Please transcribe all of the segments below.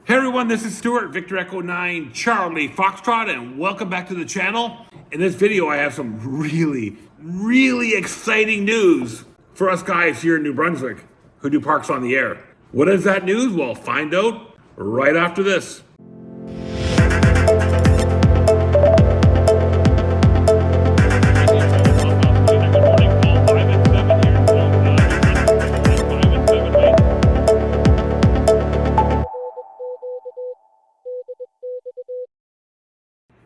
Hey everyone, this is Stuart, Victor Echo 9, Charlie Foxtrot, and welcome back to the channel. In this video, I have some really exciting news for us guys here in New Brunswick who do Parks on the Air. What is that news? Well, find out right after this.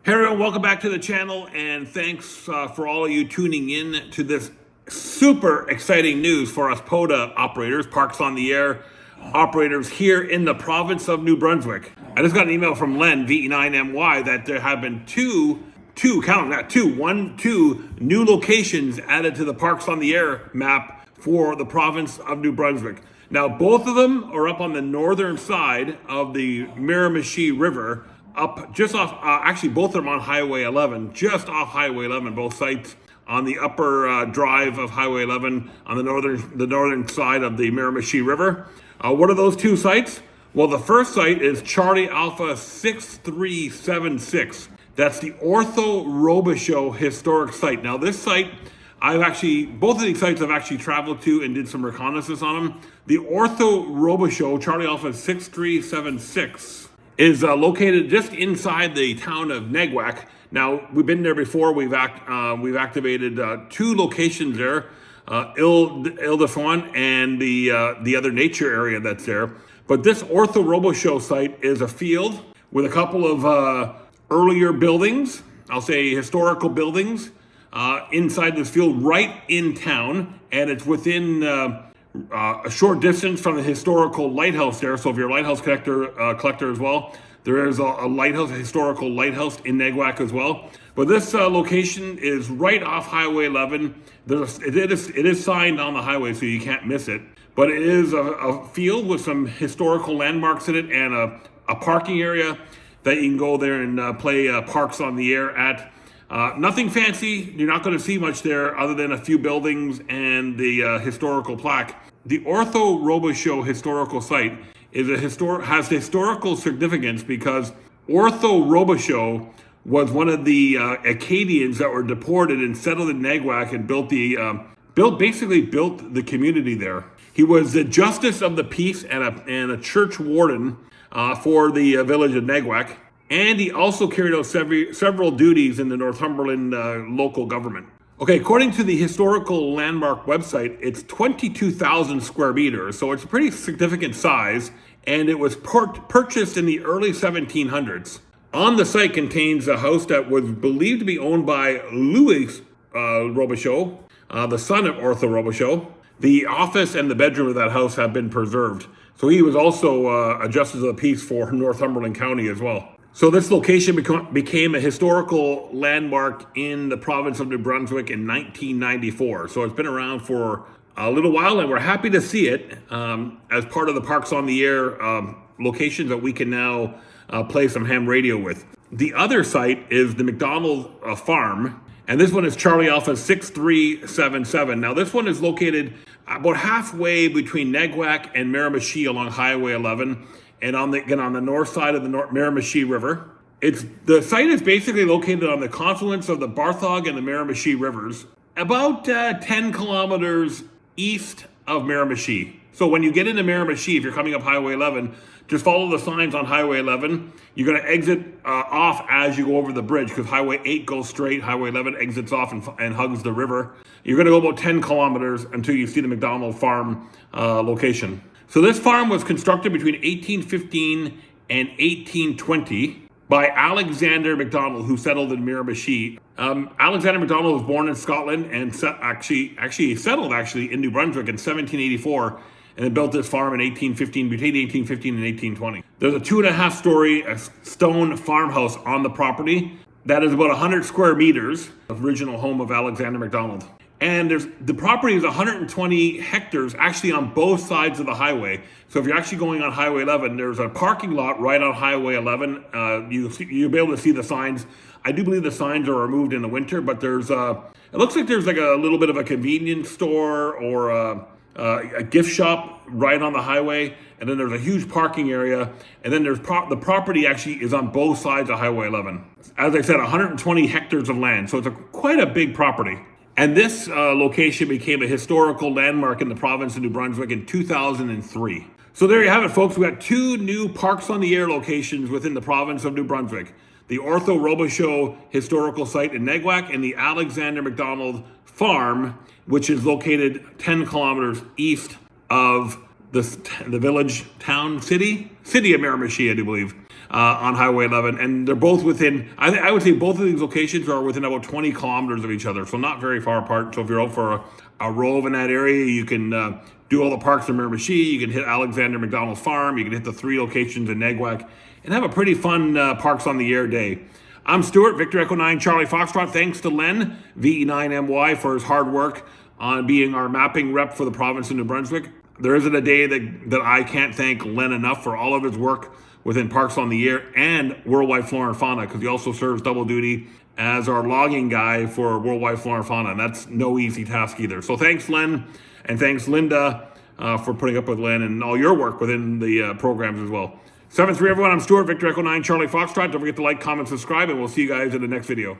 Hey everyone, welcome back to the channel, and thanks for all of you tuning in to this super exciting news for us POTA operators, Parks on the Air operators here in the province of New Brunswick. I just got an email from Len, VE9MY, that there have been two new locations added to the Parks on the Air map for the province of New Brunswick. Now, both of them are up on the northern side of the Miramichi River, up just off, actually both of them on Highway 11, just off Highway 11, both sites on the upper drive of Highway 11 on the northern side of the Miramichi River. What are those two sites? Well, the first site is Charlie Alpha 6376. That's the Ortho Robichaud Historic Site. Now this site, both of these sites I've actually traveled to and did some reconnaissance on them. The Ortho Robichaud, Charlie Alpha 6376, is located just inside the town of Neguac. Now, we've been there before. We've activated two locations there, Ile-de-France and the other nature area that's there. But this Ortho Robichaud site is a field with a couple of earlier buildings, I'll say historical buildings, inside this field right in town, and it's within a short distance from the historical lighthouse there. So if you're a lighthouse collector as well, there is a historical lighthouse in Neguac as well. But this location is right off Highway 11. It is signed on the highway, so you can't miss it. But it is a field with some historical landmarks in it and a parking area that you can go there and play Parks on the Air at. Nothing fancy. You're not going to see much there other than a few buildings and the historical plaque. The Ortho Robichaud Historical Site has historical significance because Ortho Robichaud was one of the Acadians that were deported and settled in Neguac and built the community there. He was the justice of the peace and a church warden for the village of Neguac. And he also carried out several duties in the Northumberland local government. Okay, according to the historical landmark website, it's 22,000 square meters, so it's a pretty significant size, and it was purchased in the early 1700s. On the site contains a house that was believed to be owned by Louis Robichaud, the son of Ortho Robichaud. The office and the bedroom of that house have been preserved. So he was also a justice of the peace for Northumberland County as well. So this location became a historical landmark in the province of New Brunswick in 1994. So it's been around for a little while, and we're happy to see it as part of the Parks on the Air locations that we can now play some ham radio with. The other site is the MacDonald farm, and this one is Charlie Alpha 6377. Now this one is located about halfway between Neguac and Miramichi along Highway 11. And on the north side of the Miramichi River. The site is basically located on the confluence of the Barthog and the Miramichi Rivers, about 10 kilometers east of Miramichi. So when you get into Miramichi, if you're coming up Highway 11, just follow the signs on Highway 11. You're going to exit off as you go over the bridge, because Highway 8 goes straight, Highway 11 exits off and hugs the river. You're going to go about 10 kilometers until you see the MacDonald farm location. So this farm was constructed between 1815 and 1820 by Alexander MacDonald, who settled in Miramichi. Alexander MacDonald was born in Scotland and actually settled in New Brunswick in 1784, and then built this farm between 1815 and 1820. There's a 2.5-story stone farmhouse on the property that is about 100 square meters, original home of Alexander MacDonald. And the property is 120 hectares actually on both sides of the highway. So if you're actually going on Highway 11, there's a parking lot right on Highway 11. You'll be able to see the signs. I do believe the signs are removed in the winter, but it looks like there's like a little bit of a convenience store or a gift shop right on the highway, and then there's a huge parking area, and then there's the property actually is on both sides of Highway 11. As I said, 120 hectares of land, so it's quite a big property. And this location became a historical landmark in the province of New Brunswick in 2003. So there you have it, folks. We got 2 new Parks on the Air locations within the province of New Brunswick. The Ortho Robichaud Historical Site in Neguac and the Alexander MacDonald Farm, which is located 10 kilometers east of the village, town, city of Miramichi, I do believe, on Highway 11. And they're both within, I would say both of these locations are within about 20 kilometers of each other, so not very far apart. So if you're out for a rove in that area, you can do all the parks in Miramichi, you can hit Alexander MacDonald's Farm, you can hit the 3 locations in Neguac, and have a pretty fun Parks on the Air day. I'm Stuart, Victor Echo 9 Charlie Foxtrot. Thanks to Len, VE9MY, for his hard work on being our mapping rep for the province of New Brunswick. There isn't a day that I can't thank Len enough for all of his work within Parks on the Air and Worldwide Flora and Fauna, because he also serves double duty as our logging guy for Worldwide Flora and Fauna, and that's no easy task either. So thanks, Len, and thanks, Linda, for putting up with Len and all your work within the programs as well. 7-3, everyone. I'm Stuart, Victor Echo 9 Charlie Foxtrot. Don't forget to like, comment, subscribe, and we'll see you guys in the next video.